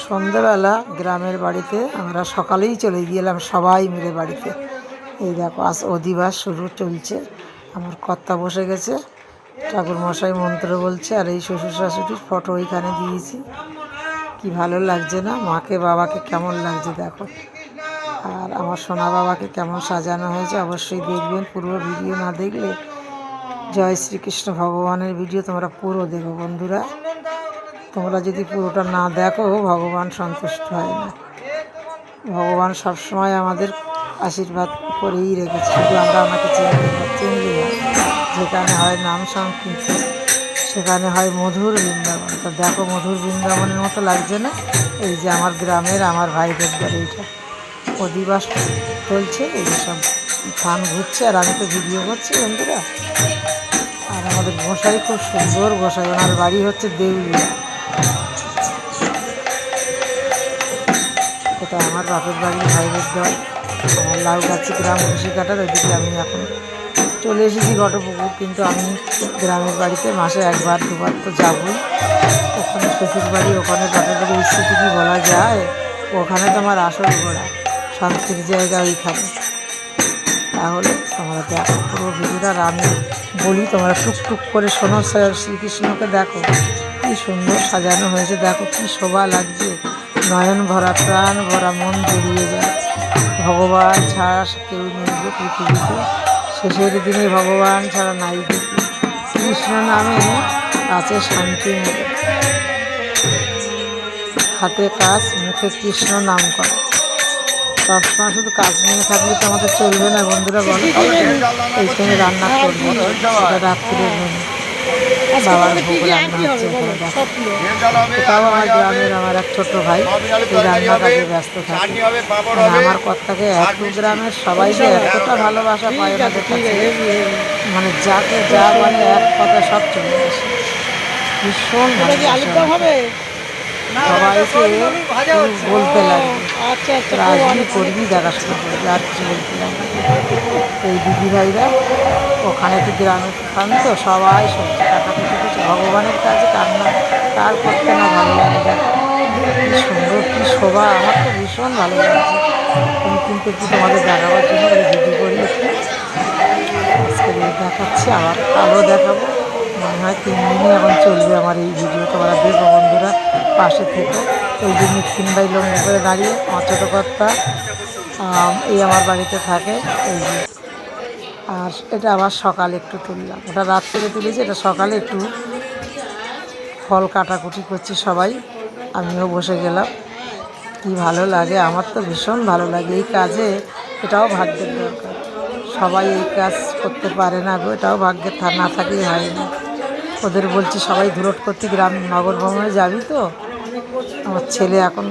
সন্ধ্যেবেলা গ্রামের বাড়িতে আমরা সকালেই চলে গেলাম সবাই মিলে বাড়িতে। এই দেখো আজ অধিবাস শুরু চলছে। আমার কর্তা বসে গেছে, ঠাকুর মশাই মন্ত্র বলছে, আর এই শ্বশুর শাশুড়ির ফটো ওইখানে দিয়েছি। কি ভালো লাগছে না? মাকে বাবাকে কেমন লাগছে দেখো। আর আমার সোনা বাবাকে কেমন সাজানো হয়েছে অবশ্যই দেখবেন। পুরো ভিডিও না দেখলে, জয় শ্রীকৃষ্ণ ভগবানের ভিডিও তোমরা পুরো দেখো বন্ধুরা। তোমরা যদি পুরোটা না দেখো ভগবান সন্তুষ্ট হয় না। ভগবান সবসময় আমাদের আশীর্বাদ করেই রেখেছে, শুধু আমরা আমাকে চিনলি না। যেখানে হয় নাম সংকীর্তন, সেখানে হয় মধুর বৃন্দাবন। তো দেখো মধুর বৃন্দাবনের মতো লাগছে না? এই যে আমার গ্রামের আমার ভাইদের বাড়ি, এইটা অধিবাস চলছে, এই সব ফান ঘুরছে আর আমি তো ভিডিও করছি বন্ধুরা। আর আমাদের গোসাই খুব সুন্দর গোসাই, ওনার বাড়ি হচ্ছে দেউলিয়া। এটা আমার বাপের বাড়ির ভাইদের দল। আমার লাউগাছি গ্রাম ঘুষিকাটার ওইদিকে আমি এখন চলে এসেছি ঘটপুকুর, কিন্তু আমি গ্রামের বাড়িতে মাসে একবার দুবার তো যাবই। ওখানে শ্বশুর বাড়ি, ওখানে বাপের বাড়ি, স্মৃতি কি বলা যায়? ওখানে তো আমার আসল গোড়া, শান্তির জায়গা ওইখানে। তাহলে তোমরা দেখো পুরো ভিডিওটা। আর আমি বলি তোমরা টুকটুক করে শোনো, শ্রীকৃষ্ণকে দেখো কি সুন্দর সাজানো হয়েছে, দেখো কি শোভা লাগছে। নয়ন ভরা, প্রাণ ভরা, মন জড়িয়ে যায়। ভগবান ছাড়া কেউ নেই যে পৃথিবীতে, শেষের দিনে ভগবান ছাড়া নাই দিকে। কৃষ্ণ নামে আছে শান্তি মেলে, হাতে কাজ মুখে কৃষ্ণ নাম করে। সবসময় শুধু কাজ নিয়ে থাকলে তো আমাদের চলবে না বন্ধুরা, বলো। এইখানে রান্না করবো, সেটা রাত্রিরে মেনু। বাবার ভোগ রান্না হচ্ছে এখানে দেখো। তাও আমার গ্রামের আমার এক ছোট ভাই এই রান্না কাজে ব্যস্ত থাকে। মানে আমার কর্তাকে এত গ্রামের সবাই যে এতটা ভালোবাসা পায় ওনাদের কাছে, মানে যাকে যা বলে এক কথা সব চলে আসে। ভীষণ ভালোবাসে, সবাইকে বলতে লাগবে রাজনী করবি, দেখাশোনা করবি, আর কিছু বলতে লাগবে। এই দিদি ভাইরা ওখানে তো গ্রামে থান, তো সবাই সবজি কাটাকুটি করছে ভগবানের কাছে। কান্না কার করতে না ভালো লাগে? দেখো কী সুন্দর, কী শোভা, আমার তো ভীষণ ভালো লাগছে। আমি কিন্তু একটু তোমাদের দেখাবার জন্য ভিডিও করি একটু। আজকে দেখাচ্ছি, আবার আরও দেখাবো। মনে হয় 3 দিনই এখন চলবে আমার এই ভিডিও। তোমরা দেখো বন্ধুরা, পাশে থেকে। ওই যে মিথিন ভাই লঙ্গি করে দাঁড়িয়ে, আমার ছোটো কর্তা এই আমার বাড়িতে থাকে। এই যে, আর এটা আবার সকালে একটু তুললাম, ওটা রাত্রে তুলেছি, এটা সকালে একটু ফল কাটাকুটি করছি সবাই, আমিও বসে গেলাম। কি ভালো লাগে, আমার তো ভীষণ ভালো লাগে এই কাজে। এটাও ভাগ্যের দরকার, সবাই এই কাজ করতে পারে না গো, এটাও ভাগ্যের না থাকলে হয় না। ওদের বলছি সবাই ধুরট করতে গ্রাম নগর ভ্রমণে যাবি তো? আমার ছেলে এখন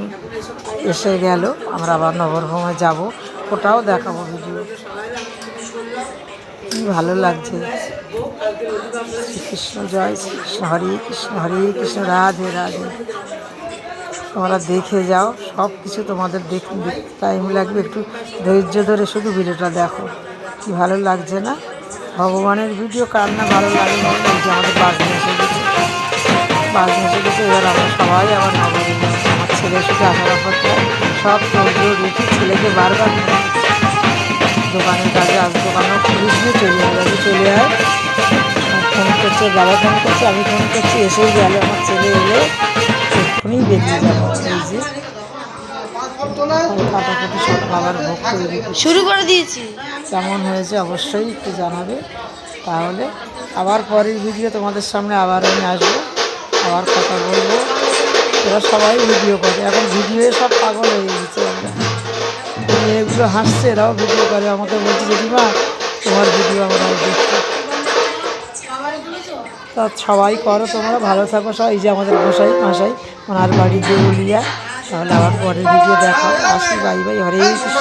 এসে গেল, আমরা আবার নগর ভ্রমণে যাবো, ওটাও দেখাবো ভিডিও। কি ভালো লাগছে। শ্রীকৃষ্ণ, জয় শ্রীকৃষ্ণ, হরে কৃষ্ণ হরে কৃষ্ণ, রাধে রাধে। তোমরা দেখে যাও, সব কিছু তোমাদের দেখতে টাইম লাগবে, একটু ধৈর্য ধরে শুধু ভিডিওটা দেখো। কি ভালো লাগছে না? ভগবানের ভিডিও কার না ভালো লাগে? এই যে আমাদের বাস নিয়ে এসে গেছে, বাস নিয়ে এসে গেছে। এবার আমরা সবাই আবার নগরে যাবো। আমার ছেলে শুধু আসার করতে সব তবুও রেখে ছেলেকে বারবার দোকানের কাজে আজ দোকানেও পুলিশ নিয়ে চলে আয়। ফোন করছে, বাবা ফোন করছে, আমি ফোন করছি, এসেই গেল আমার ছেলে। এলে এক্ষুনি বেরিয়ে যাবো। এই যে কাটাকুটি সব বাবার ভোগ তৈরি শুরু করে দিয়েছি। কেমন হয়েছে অবশ্যই একটু জানাবে। তাহলে আবার পরের ভিডিও তোমাদের সামনে আবার আমি আসবো, আবার কথা বলবো। এরা সবাই ভিডিও করে, এখন ভিডিওয়ে সব পাগল হয়ে গেছে। আমরা মেয়েগুলো হাসছে, এরাও ভিডিও করে, আমাকে বলছে জেঠিমা তোমার ভিডিও আমরা দেখছি। তা সবাই করো, তোমরা ভালো থাকো সবাই। এই যে আমাদের গোসাই মাসাই, ওনার বাড়ি দেউলিয়া। তাহলে আবার পরের ভিডিও দেখাও। আসি, বাই বাই, হরে কৃষ্ণ।